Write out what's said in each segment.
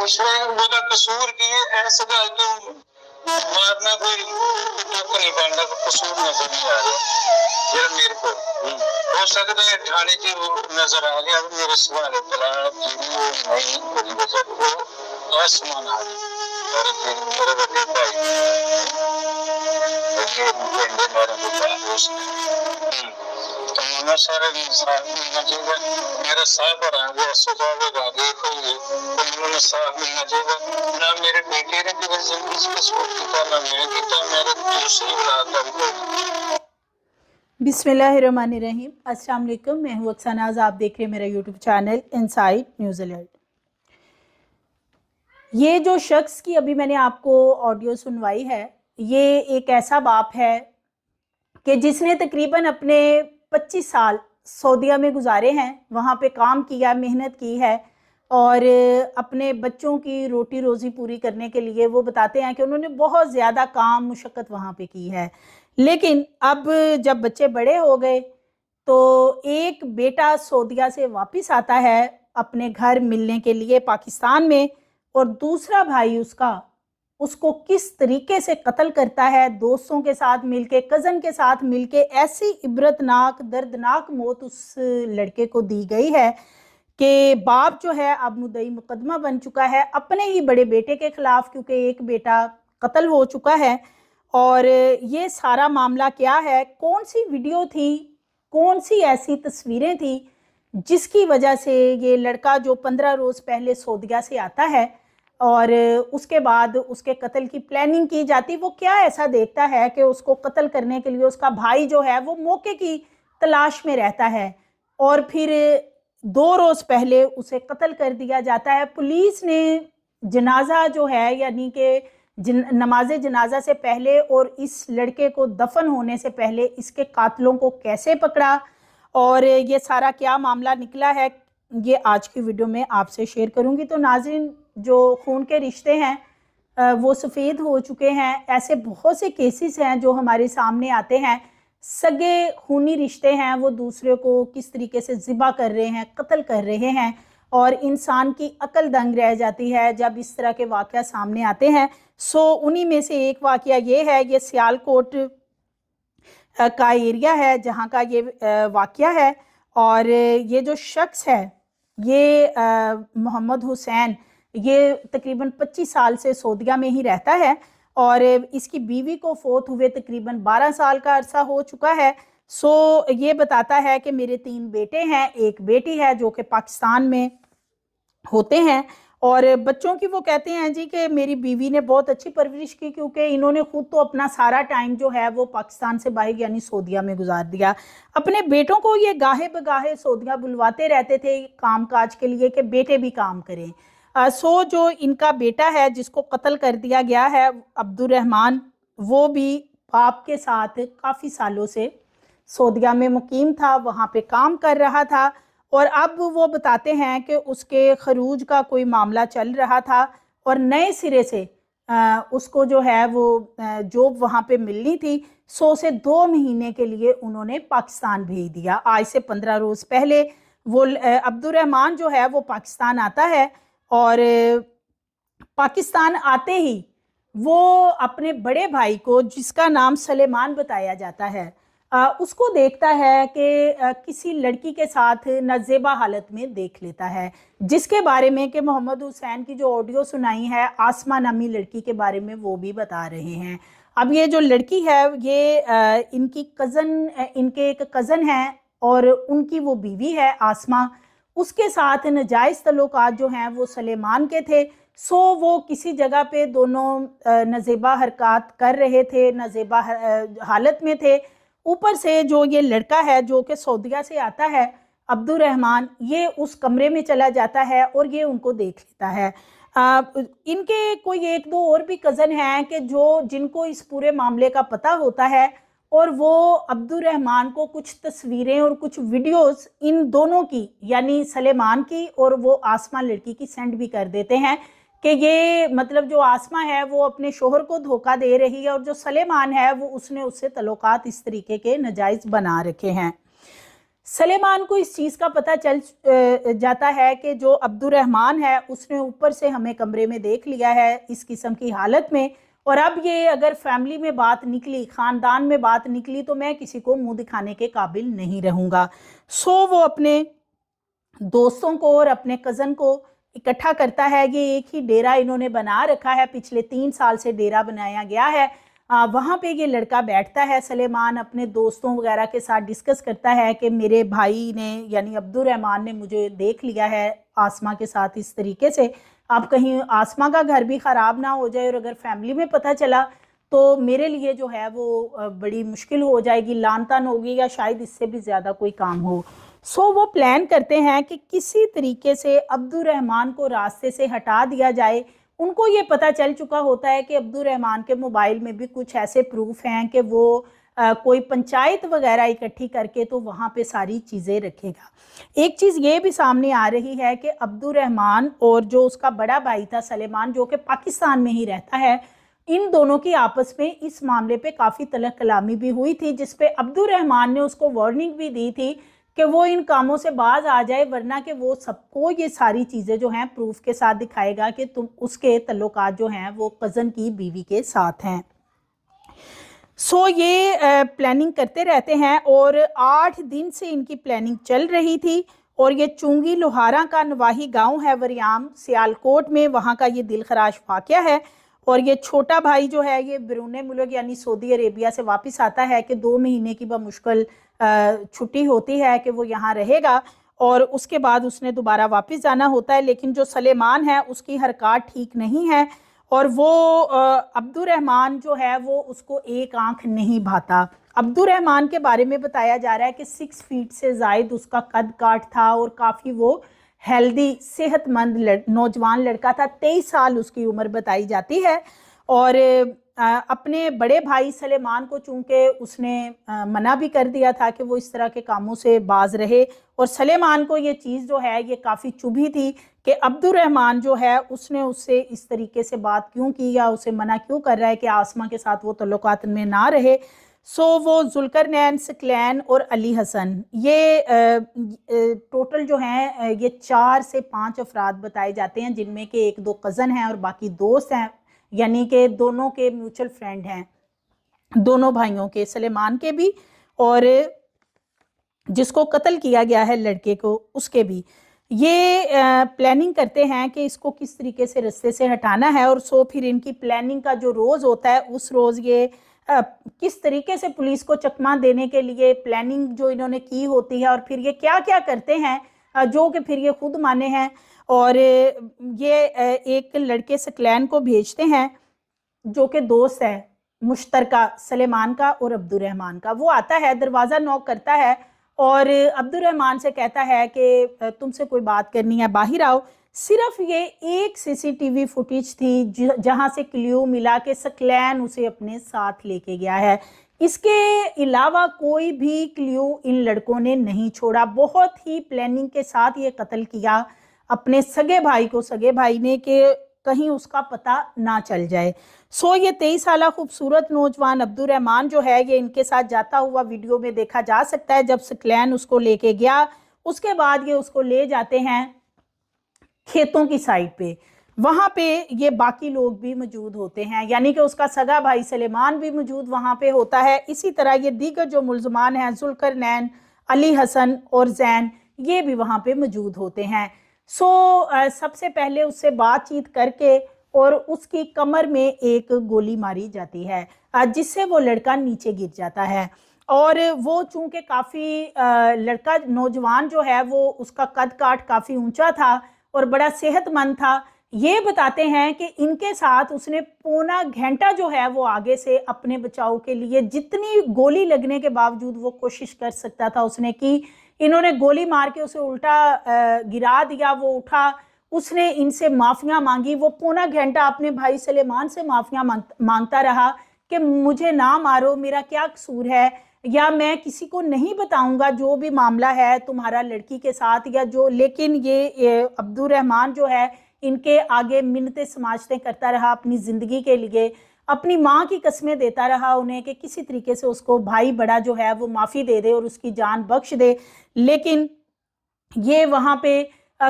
उसमें बोला कसूर की ऐसे गल तो मारना कोई दुख नहीं बनता, कसूर नजर नहीं आ रहा जरा मेरे को। हो सकता है थाने की नजर आ गया मेरे सवाल नहीं कोई वजह वो आसमान आ गया मेरे बड़े भाई सारे मिलना चाहिए, मेरा साथ और आगे सुझाव आगे कोई उन्होंने साथ मिलना चाहिए ना मेरे बेटे ने किसी जिंदगी सपोर्ट किया ना मैंने किया, मेरे दूसरी औलाद बिस्मिल्लाहिर्रहमानिर्रहीम। अस्सलाम वालेकुम, मैं हूँ अक्सानाज। आप देख रहे हैं मेरा YouTube channel inside news alert. ये जो शख्स की अभी मैंने आपको ऑडियो सुनवाई है, ये एक ऐसा बाप है कि जिसने तकरीबन अपने 25 साल सऊदीया में गुजारे हैं, वहाँ पे काम किया, मेहनत की है और अपने बच्चों की रोटी रोज़ी पूरी करने के लिए वो बताते हैं कि उन्होंने बहुत ज़्यादा काम मुशक्क़त वहाँ पे की है। लेकिन अब जब बच्चे बड़े हो गए तो एक बेटा सऊदीया से वापस आता है अपने घर मिलने के लिए पाकिस्तान में, और दूसरा भाई उसको किस तरीके से कत्ल करता है, दोस्तों के साथ मिलके, कज़न के साथ मिलके, ऐसी इबरतनाक दर्दनाक मौत उस लड़के को दी गई है कि बाप जो है अब मुद्दई मुकदमा बन चुका है अपने ही बड़े बेटे के खिलाफ, क्योंकि एक बेटा कत्ल हो चुका है। और ये सारा मामला क्या है, कौन सी वीडियो थी, कौन सी ऐसी तस्वीरें थी जिसकी वजह से ये लड़का जो 15 रोज़ पहले सऊदीया से आता है और उसके बाद उसके कत्ल की प्लानिंग की जाती, वो क्या ऐसा देखता है कि उसको कत्ल करने के लिए उसका भाई जो है वो मौके की तलाश में रहता है और फिर 2 रोज़ पहले उसे कत्ल कर दिया जाता है। पुलिस ने जनाजा जो है यानी कि नमाज जनाजा से पहले और इस लड़के को दफन होने से पहले इसके कातलों को कैसे पकड़ा और ये सारा क्या मामला निकला है, ये आज की वीडियो में आपसे शेयर करूंगी। तो नाज़रीन, जो खून के रिश्ते हैं वो सफ़ेद हो चुके हैं। ऐसे बहुत से केसेस हैं जो हमारे सामने आते हैं, सगे खूनी रिश्ते हैं, वो दूसरे को किस तरीके से ज़िबा कर रहे हैं, कत्ल कर रहे हैं और इंसान की अकल दंग रह जाती है जब इस तरह के वाक़या सामने आते हैं। सो उन्हीं में से एक वाक़या ये है, ये सियालकोट का एरिया है जहाँ का ये वाक़या है। और ये जो शख्स है ये मोहम्मद हुसैन, ये तकरीबन 25 साल से सऊदीया में ही रहता है और इसकी बीवी को फोत हुए तकरीबन 12 साल का अरसा हो चुका है। सो ये बताता है कि मेरे 3 बेटे हैं, एक बेटी है जो कि पाकिस्तान में होते हैं और बच्चों की वो कहते हैं जी कि मेरी बीवी ने बहुत अच्छी परवरिश की, क्योंकि इन्होंने खुद तो अपना सारा टाइम जो है वो पाकिस्तान से बाहर यानी सऊदीया में गुजार दिया। अपने बेटों को ये गाहे बगाहे सऊदीया बुलवाते रहते थे काम काज के लिए कि बेटे भी काम करें। सो जो इनका बेटा है जिसको कत्ल कर दिया गया है अब्दुर्रहमान, वो भी बाप के साथ काफ़ी सालों से सऊदीया में मुकीम था, वहाँ पे काम कर रहा था और अब वो बताते हैं कि उसके खरूज का कोई मामला चल रहा था और नए सिरे से उसको जो है वो जॉब वहाँ पे मिलनी थी। 100 से 2 महीने के लिए उन्होंने पाकिस्तान भेज दिया। आज से 15 रोज़ पहले वो अब्दुर्रहमान जो है वो पाकिस्तान आता है और पाकिस्तान आते ही वो अपने बड़े भाई को, जिसका नाम सलेमान बताया जाता है, उसको देखता है कि किसी लड़की के साथ नाजेबा हालत में देख लेता है, जिसके बारे में कि मोहम्मद हुसैन की जो ऑडियो सुनाई है आसमा नामी लड़की के बारे में वो भी बता रहे हैं। अब ये जो लड़की है ये इनकी इनके एक कज़न है और उनकी वो बीवी है आसमा, उसके साथ नाजायज़ तल्लुकात जो हैं वो सलेमान के थे। सो वो किसी जगह पे दोनों नाजेबा हरकत कर रहे थे, नाजेबा हालत में थे। ऊपर से जो ये लड़का है जो कि सऊदीया से आता है अब्दुर्रहमान, ये उस कमरे में चला जाता है और ये उनको देख लेता है। इनके कोई 1-2 और भी कज़न हैं कि जिनको इस पूरे मामले का पता होता है और वो अब्दुर्रहमान को कुछ तस्वीरें और कुछ वीडियोस इन दोनों की यानी सलेमान की और वो आसमा लड़की की सेंड भी कर देते हैं कि ये मतलब जो आसमा है वो अपने शोहर को धोखा दे रही है और जो सलेमान है वो उसने उससे तल्लुकात इस तरीके के नाजायज़ बना रखे हैं। सलेमान को इस चीज़ का पता चल जाता है कि जो अब्दुर्रहमान है उसने ऊपर से हमें कमरे में देख लिया है इस किस्म की हालत में, और अब ये अगर फैमिली में बात निकली, ख़ानदान में बात निकली, तो मैं किसी को मुंह दिखाने के काबिल नहीं रहूँगा। सो वो अपने दोस्तों को और अपने कज़न को इकट्ठा करता है। ये एक ही डेरा इन्होंने बना रखा है, पिछले 3 साल से डेरा बनाया गया है। वहाँ पे ये लड़का बैठता है, सलेमान अपने दोस्तों वगैरह के साथ डिस्कस करता है कि मेरे भाई ने यानी अब्दुर्रहमान ने मुझे देख लिया है आसमा के साथ इस तरीके से। अब कहीं आसमा का घर भी ख़राब ना हो जाए और अगर फैमिली में पता चला तो मेरे लिए जो है वो बड़ी मुश्किल हो जाएगी, लान तान होगी, या शायद इससे भी ज़्यादा कोई काम हो। सो वो प्लान करते हैं कि किसी तरीके से अब्दुर्रहमान को रास्ते से हटा दिया जाए। उनको ये पता चल चुका होता है कि अब्दुर्रहमान के मोबाइल में भी कुछ ऐसे प्रूफ हैं कि वो कोई पंचायत वगैरह इकट्ठी करके तो वहाँ पे सारी चीज़ें रखेगा। एक चीज़ ये भी सामने आ रही है कि अब्दुर्रहमान और जो उसका बड़ा भाई था सलेमान, जो कि पाकिस्तान में ही रहता है, इन दोनों की आपस में इस मामले पे काफ़ी तलख कलामी भी हुई थी, जिस पे अब्दुर्रहमान ने उसको वार्निंग भी दी थी कि वो इन कामों से बाज आ जाए, वरना कि वो सबको ये सारी चीज़ें जो हैं प्रूफ के साथ दिखाएगा कि तुम उसके तल्लुकात जो हैं वो कज़न की बीवी के साथ हैं। सो ये प्लानिंग करते रहते हैं और 8 दिन से इनकी प्लानिंग चल रही थी। और ये चुंगी लोहारा का नवाही गांव है वरियाम सियालकोट में, वहाँ का ये दिलखराश वाक़या है। और ये छोटा भाई जो है ये बिरूने मुल्क यानी सऊदी अरेबिया से वापस आता है कि 2 महीने की बमुश्किल छुट्टी होती है कि वो यहाँ रहेगा, और उसके बाद उसने दोबारा वापस जाना होता है। लेकिन जो सलेमान है उसकी हरकत ठीक नहीं है, और वो अब्दुर्रहमान जो है वो उसको एक आंख नहीं भाता। अब्दुर्रहमान के बारे में बताया जा रहा है कि 6 फीट से ज़ायद उसका कद काठ था और काफ़ी वो हेल्दी सेहतमंद नौजवान लड़का था। 23 साल उसकी उम्र बताई जाती है। और अपने बड़े भाई सलेमान को चूँकि उसने मना भी कर दिया था कि वो इस तरह के कामों से बाज रहे, और सलेमान को ये चीज़ जो है ये काफ़ी चुभी थी कि अब्दुर्रहमान जो है उसने उससे इस तरीके से बात क्यों की या उसे मना क्यों कर रहा है कि आसमा के साथ वो तल्लुकात में ना रहे। सो वो जुल्करनैन, सकलैन और अली हसन, ये टोटल जो हैं ये 4 से 5 अफराद बताए जाते हैं, जिनमें के 1-2 कज़न हैं और बाकी दोस्त हैं, यानी कि दोनों के म्यूचुअल फ्रेंड हैं, दोनों भाइयों के, सलेमान के भी और जिसको कत्ल किया गया है लड़के को उसके भी। ये प्लानिंग करते हैं कि इसको किस तरीके से रास्ते से हटाना है। और सो फिर इनकी प्लानिंग का जो रोज़ होता है उस रोज़ ये किस तरीके से पुलिस को चकमा देने के लिए प्लानिंग जो इन्होंने की होती है, और फिर ये क्या क्या करते हैं जो कि फिर ये खुद माने हैं। और ये एक लड़के सकलैन को भेजते हैं जो कि दोस्त है मुश्तरका सलेमान का और अब्दुर्रहमान का। वो आता है, दरवाज़ा नॉक करता है और अब्दुर्रहमान से कहता है कि तुमसे कोई बात करनी है, बाहर आओ। सिर्फ ये एक सीसीटीवी फुटेज थी जहां से क्ल्यू मिला कि सकलैन उसे अपने साथ लेके गया है। इसके अलावा कोई भी क्ल्यू इन लड़कों ने नहीं छोड़ा। बहुत ही प्लानिंग के साथ ये कत्ल किया अपने सगे भाई को, सगे भाई ने, कि कहीं उसका पता ना चल जाए। सो ये 23 साल खूबसूरत नौजवान अब्दुर्रहमान जो है ये इनके साथ जाता हुआ वीडियो में देखा जा सकता है। जब सकलैन उसको लेके गया उसके बाद ये उसको ले जाते हैं खेतों की साइड पे, वहाँ पे ये बाकी लोग भी मौजूद होते हैं, यानी कि उसका सगा भाई सलेमान भी मौजूद वहाँ पे होता है। इसी तरह ये दीगर जो मुल्ज़मान हैं जुल्करनैन, अली हसन और जैन, ये भी वहाँ पे मौजूद होते हैं। सो सबसे पहले उससे बातचीत करके और उसकी कमर में एक गोली मारी जाती है जिससे वो लड़का नीचे गिर जाता है। और वो चूँकि काफ़ी लड़का नौजवान जो है वो उसका कद काठ काफ़ी ऊंचा था और बड़ा सेहतमंद था। ये बताते हैं कि इनके साथ उसने पौना घंटा जो है वो आगे से अपने बचाव के लिए जितनी गोली लगने के बावजूद वो कोशिश कर सकता था उसने की। इन्होंने गोली मार के उसे उल्टा गिरा दिया, वो उठा, उसने इनसे माफ़ियाँ मांगी। वो पौना घंटा अपने भाई सलेमान से माफ़ियाँ मांगता रहा कि मुझे ना मारो, मेरा क्या कसूर है, या मैं किसी को नहीं बताऊंगा जो भी मामला है तुम्हारा लड़की के साथ या जो। लेकिन ये अब्दुर्रहमान जो है इनके आगे मिन्नतें समाजतें करता रहा अपनी ज़िंदगी के लिए। اپنی ماں کی قسمیں دیتا رہا انہیں کہ کسی طریقے سے اس کو بھائی بڑا جو ہے وہ معافی دے دے اور اس کی جان بخش دے، لیکن یہ وہاں پہ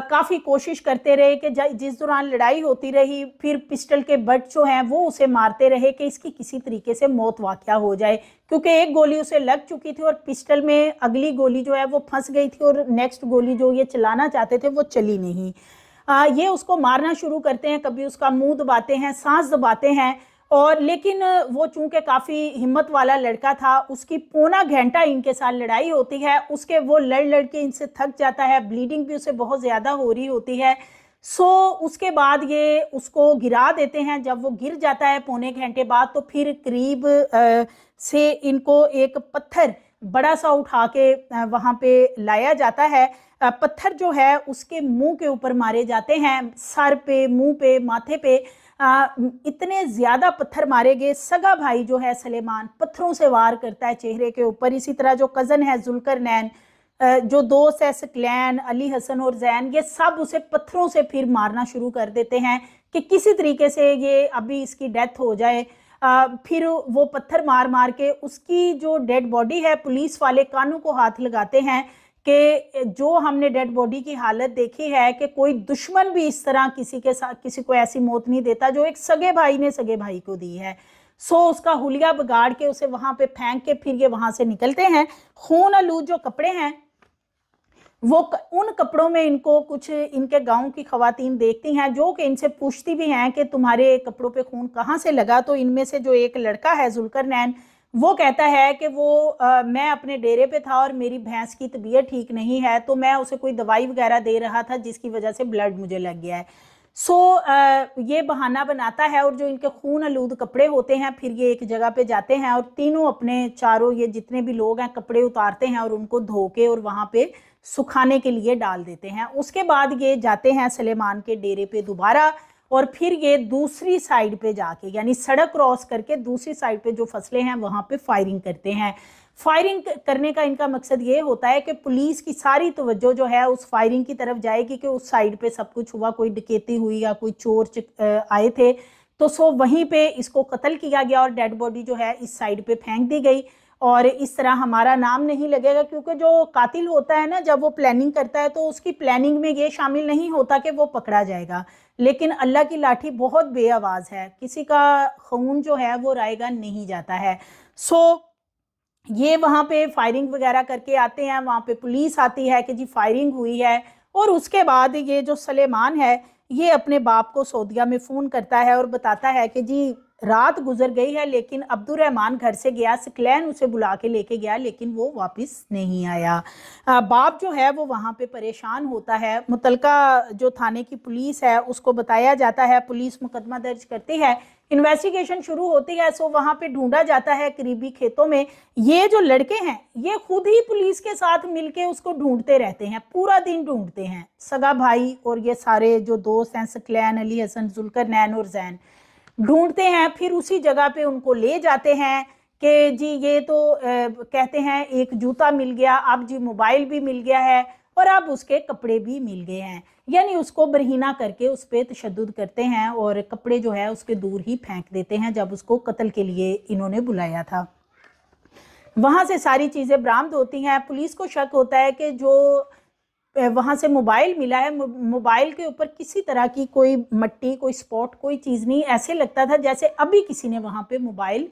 کافی کوشش کرتے رہے کہ جس دوران لڑائی ہوتی رہی پھر پسٹل کے بٹ جو ہیں وہ اسے مارتے رہے کہ اس کی کسی طریقے سے موت واقعہ ہو جائے، کیونکہ ایک گولی اسے لگ چکی تھی اور پسٹل میں اگلی گولی جو ہے وہ پھنس گئی تھی اور نیکسٹ گولی جو یہ چلانا چاہتے تھے وہ چلی نہیں۔ یہ اس کو مارنا شروع کرتے ہیں، کبھی اس کا منہ دباتے ہیں، سانس دباتے ہیں، اور لیکن وہ چونکہ کافی ہمت والا لڑکا تھا، اس کی پونا گھنٹہ ان کے ساتھ لڑائی ہوتی ہے، اس کے وہ لڑ کے ان سے تھک جاتا ہے، بلیڈنگ بھی اسے بہت زیادہ ہو رہی ہوتی ہے۔ اس کے بعد یہ اس کو گرا دیتے ہیں، جب وہ گر جاتا ہے پونے گھنٹے بعد تو پھر قریب سے ان کو ایک پتھر بڑا سا اٹھا کے وہاں پہ لایا جاتا ہے۔ پتھر جو ہے اس کے منہ کے اوپر مارے جاتے ہیں، سر پہ، منہ پہ، ماتھے پہ، اتنے زیادہ پتھر مارے گئے۔ سگا بھائی جو ہے سلیمان پتھروں سے وار کرتا ہے چہرے کے اوپر، اسی طرح جو کزن ہے ذوالقرنین، جو دوست ہے ثقلین، علی حسن اور زین، یہ سب اسے پتھروں سے پھر مارنا شروع کر دیتے ہیں کہ کسی طریقے سے یہ ابھی اس کی ڈیتھ ہو جائے۔ پھر وہ پتھر مار مار کے اس کی جو ڈیڈ باڈی ہے، پولیس والے کانوں کو ہاتھ لگاتے ہیں کہ جو ہم نے ڈیڈ باڈی کی حالت دیکھی ہے کہ کوئی دشمن بھی اس طرح کسی کو ایسی موت نہیں دیتا جو ایک سگے بھائی نے سگے بھائی کو دی ہے۔ اس کا حلیہ بگاڑ کے اسے وہاں پہ پھینک کے پھر یہ وہاں سے نکلتے ہیں۔ خون آلود جو کپڑے ہیں وہ ان کپڑوں میں ان کو کچھ ان کے گاؤں کی خواتین دیکھتی ہیں جو کہ ان سے پوچھتی بھی ہیں کہ تمہارے کپڑوں پہ خون کہاں سے لگا، تو ان میں سے جو ایک لڑکا ہے ذوالقرنین وہ کہتا ہے کہ میں اپنے ڈیرے پہ تھا اور میری بھینس کی طبیعت ٹھیک نہیں ہے تو میں اسے کوئی دوائی وغیرہ دے رہا تھا جس کی وجہ سے بلڈ مجھے لگ گیا ہے۔ یہ بہانہ بناتا ہے اور جو ان کے خون آلود کپڑے ہوتے ہیں پھر یہ ایک جگہ پہ جاتے ہیں اور تینوں اپنے چاروں یہ جتنے بھی لوگ ہیں کپڑے اتارتے ہیں اور ان کو دھو کے اور وہاں پہ سکھانے کے لیے ڈال دیتے ہیں۔ اس کے بعد یہ جاتے ہیں سلیمان کے ڈیرے پہ دوبارہ اور پھر یہ دوسری سائیڈ پہ جا کے یعنی سڑک کراس کر کے دوسری سائیڈ پہ جو فصلیں ہیں وہاں پہ فائرنگ کرتے ہیں۔ فائرنگ کرنے کا ان کا مقصد یہ ہوتا ہے کہ پولیس کی ساری توجہ جو ہے اس فائرنگ کی طرف جائے گی کہ اس سائیڈ پہ سب کچھ ہوا، کوئی ڈکیتی ہوئی یا کوئی چور آئے تھے تو وہیں پہ اس کو قتل کیا گیا اور ڈیڈ باڈی جو ہے اس سائیڈ پہ پھینک دی گئی، اور اس طرح ہمارا نام نہیں لگے گا، کیونکہ جو قاتل ہوتا ہے نا جب وہ پلاننگ کرتا ہے تو اس کی پلاننگ میں یہ شامل نہیں ہوتا کہ وہ پکڑا جائے گا، لیکن اللہ کی لاٹھی بہت بے آواز ہے، کسی کا خون جو ہے وہ رائے گا نہیں جاتا ہے۔ یہ وہاں پہ فائرنگ وغیرہ کر کے آتے ہیں، وہاں پہ پولیس آتی ہے کہ جی فائرنگ ہوئی ہے، اور اس کے بعد یہ جو سلیمان ہے یہ اپنے باپ کو سعودیہ میں فون کرتا ہے اور بتاتا ہے کہ جی رات گزر گئی ہے لیکن عبد الرحمن گھر سے گیا، ثقلین اسے بلا کے لے کے گیا لیکن وہ واپس نہیں آیا۔ باپ جو ہے وہ وہاں پہ پریشان ہوتا ہے، متعلقہ جو تھانے کی پولیس ہے اس کو بتایا جاتا ہے، پولیس مقدمہ درج کرتی ہے، انویسٹیگیشن شروع ہوتی ہے۔ وہاں پہ ڈھونڈا جاتا ہے قریبی کھیتوں میں، یہ جو لڑکے ہیں یہ خود ہی پولیس کے ساتھ مل کے اس کو ڈھونڈتے رہتے ہیں، پورا دن ڈھونڈتے ہیں، سگا بھائی اور یہ سارے جو دوست ہیں ثقلین، علی حسن، ذوالقرنین اور زین ڈھونڈتے ہیں، پھر اسی جگہ پہ ان کو لے جاتے ہیں کہ جی یہ تو کہتے ہیں ایک جوتا مل گیا، اب جی موبائل بھی مل گیا ہے اور اب اس کے کپڑے بھی مل گئے ہیں، یعنی اس کو برہنہ کر کے اس پہ تشدد کرتے ہیں اور کپڑے جو ہے اس کے دور ہی پھینک دیتے ہیں جب اس کو قتل کے لیے انہوں نے بلایا تھا۔ وہاں سے ساری چیزیں برآمد ہوتی ہیں، پولیس کو شک ہوتا ہے کہ جو وہاں سے موبائل ملا ہے، موبائل کے اوپر کسی طرح کی کوئی مٹی، کوئی سپاٹ، کوئی چیز نہیں، ایسے لگتا تھا جیسے ابھی کسی نے وہاں پہ موبائل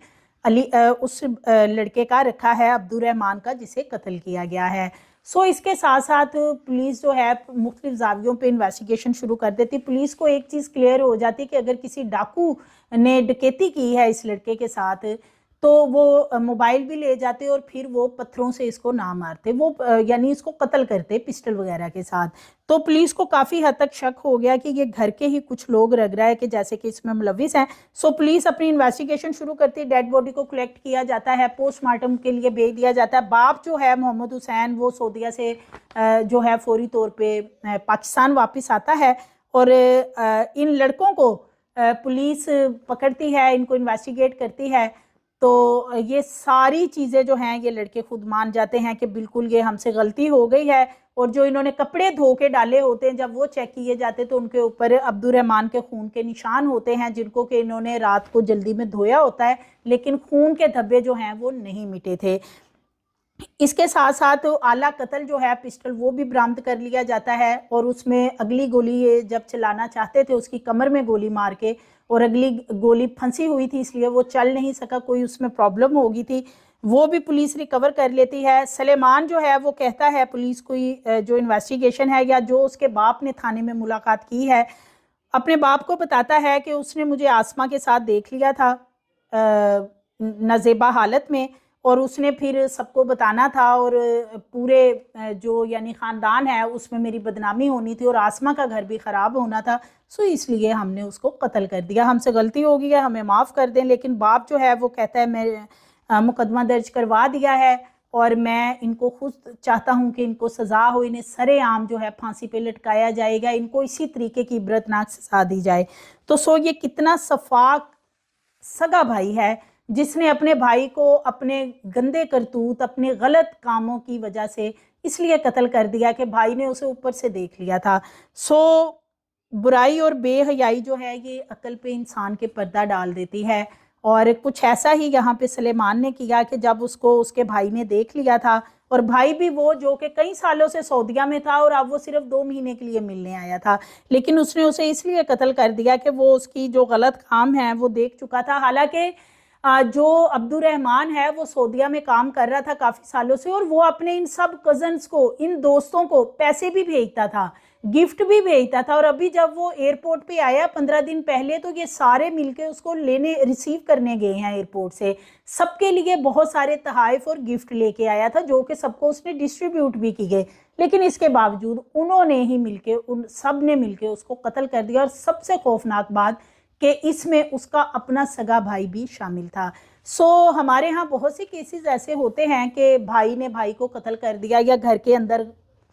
اس لڑکے کا رکھا ہے عبد الرحمن کا جسے قتل کیا گیا ہے۔ اس کے ساتھ ساتھ پولیس جو ہے مختلف زاویوں پہ انویسٹیگیشن شروع کر دیتی۔ پولیس کو ایک چیز کلیئر ہو جاتی کہ اگر کسی ڈاکو نے ڈکیتی کی ہے اس لڑکے کے ساتھ تو وہ موبائل بھی لے جاتے اور پھر وہ پتھروں سے اس کو نہ مارتے، وہ یعنی اس کو قتل کرتے پسٹل وغیرہ کے ساتھ۔ تو پولیس کو کافی حد تک شک ہو گیا کہ یہ گھر کے ہی کچھ لوگ لگ رہا ہے کہ جیسے کہ اس میں ملوث ہیں۔ پولیس اپنی انویسٹیگیشن شروع کرتی، ڈیڈ باڈی کو کلیکٹ کیا جاتا ہے، پوسٹ مارٹم کے لیے بھیج دیا جاتا ہے۔ باپ جو ہے محمد حسین وہ سعودیہ سے جو ہے فوری طور پہ پاکستان واپس آتا ہے اور ان لڑکوں کو پولیس پکڑتی ہے، ان کو انویسٹیگیٹ کرتی ہے تو یہ ساری چیزیں جو ہیں یہ لڑکے خود مان جاتے ہیں کہ بالکل یہ ہم سے غلطی ہو گئی ہے، اور جو انہوں نے کپڑے دھو کے ڈالے ہوتے ہیں جب وہ چیک کیے جاتے تو ان کے اوپر عبد الرحمان کے خون کے نشان ہوتے ہیں، جن کو کہ انہوں نے رات کو جلدی میں دھویا ہوتا ہے، لیکن خون کے دھبے جو ہیں وہ نہیں مٹے تھے۔ اس کے ساتھ ساتھ آلہ قتل جو ہے پسٹل وہ بھی برآمد کر لیا جاتا ہے، اور اس میں اگلی گولی یہ جب چلانا چاہتے تھے اس کی کمر میں گولی مار کے، اور اگلی گولی پھنسی ہوئی تھی اس لیے وہ چل نہیں سکا، کوئی اس میں پرابلم ہوگی تھی، وہ بھی پولیس ریکور کر لیتی ہے۔ سلیمان جو ہے وہ کہتا ہے پولیس کوئی جو انویسٹیگیشن ہے یا جو اس کے باپ نے تھانے میں ملاقات کی ہے، اپنے باپ کو بتاتا ہے کہ اس نے مجھے آسمہ کے ساتھ دیکھ لیا تھا نازیبہ حالت میں، اور اس نے پھر سب کو بتانا تھا، اور پورے جو یعنی خاندان ہے اس میں میری بدنامی ہونی تھی، اور آسمہ کا گھر بھی خراب ہونا تھا، سو اس لیے ہم نے اس کو قتل کر دیا، ہم سے غلطی ہو گئی ہے، ہمیں معاف کر دیں۔ لیکن باپ جو ہے وہ کہتا ہے میں مقدمہ درج کروا دیا ہے، اور میں ان کو خود چاہتا ہوں کہ ان کو سزا ہو، انہیں سرے عام جو ہے پھانسی پہ لٹکایا جائے گا، ان کو اسی طریقے کی عبرتناک سزا دی جائے۔ تو یہ کتنا شفاق سگا بھائی ہے جس نے اپنے بھائی کو اپنے گندے کرتوت، اپنے غلط کاموں کی وجہ سے اس لیے قتل کر دیا کہ بھائی نے اسے اوپر سے دیکھ لیا تھا۔ برائی اور بے حیائی جو ہے یہ عقل پہ انسان کے پردہ ڈال دیتی ہے، اور کچھ ایسا ہی یہاں پہ سلیمان نے کیا کہ جب اس کو اس کے بھائی نے دیکھ لیا تھا، اور بھائی بھی وہ جو کہ کئی سالوں سے سعودیہ میں تھا اور اب وہ صرف 2 مہینے کے لیے ملنے آیا تھا، لیکن اس نے اسے اس لیے قتل کر دیا کہ وہ اس کی جو غلط کام ہے وہ دیکھ چکا تھا۔ حالانکہ جو عبد الرحمان ہے وہ سعودیہ میں کام کر رہا تھا کافی سالوں سے، اور وہ اپنے ان سب کزنز کو، ان دوستوں کو پیسے بھی بھیجتا تھا، گفٹ بھی بھیجتا تھا، اور ابھی جب وہ ایئرپورٹ پہ آیا 15 دن پہلے تو یہ سارے مل کے اس کو ریسیو کرنے گئے ہیں ایئرپورٹ سے، سب کے لیے بہت سارے تحائف اور گفٹ لے کے آیا تھا جو کہ سب کو اس نے ڈسٹریبیوٹ بھی کی گئے، لیکن اس کے باوجود انہوں نے ہی مل کے، ان سب نے مل کے اس کو قتل کر دیا۔ اور سب سے خوفناک بات کہ اس میں اس کا اپنا سگا بھائی بھی شامل تھا۔ ہمارے ہاں بہت سی کیسز ایسے ہوتے ہیں کہ بھائی نے بھائی کو قتل کر دیا، یا گھر کے اندر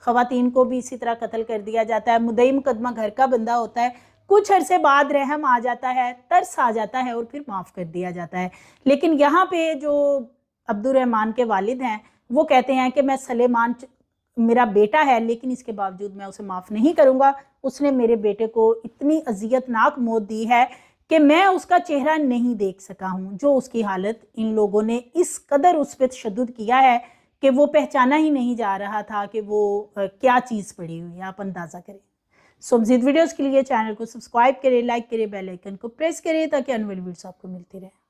خواتین کو بھی اسی طرح قتل کر دیا جاتا ہے، مدعی مقدمہ گھر کا بندہ ہوتا ہے، کچھ عرصے بعد رحم آ جاتا ہے، ترس آ جاتا ہے، اور پھر معاف کر دیا جاتا ہے۔ لیکن یہاں پہ جو عبد الرحمان کے والد ہیں وہ کہتے ہیں کہ میں سلیمان میرا بیٹا ہے لیکن اس کے باوجود میں اسے معاف نہیں کروں گا، اس نے میرے بیٹے کو اتنی اذیتناک موت دی ہے کہ میں اس کا چہرہ نہیں دیکھ سکا ہوں، جو اس کی حالت ان لوگوں نے اس قدر اس پہ تشدد کیا ہے کہ وہ پہچانا ہی نہیں جا رہا تھا کہ وہ کیا چیز پڑی ہوئی ہے، آپ اندازہ کریں۔ مزید ویڈیوز کے لیے چینل کو سبسکرائب کریں، لائک کریں، بیل آئیکن کو پریس کریں تاکہ آنے والی ویڈیوز آپ کو ملتی رہے۔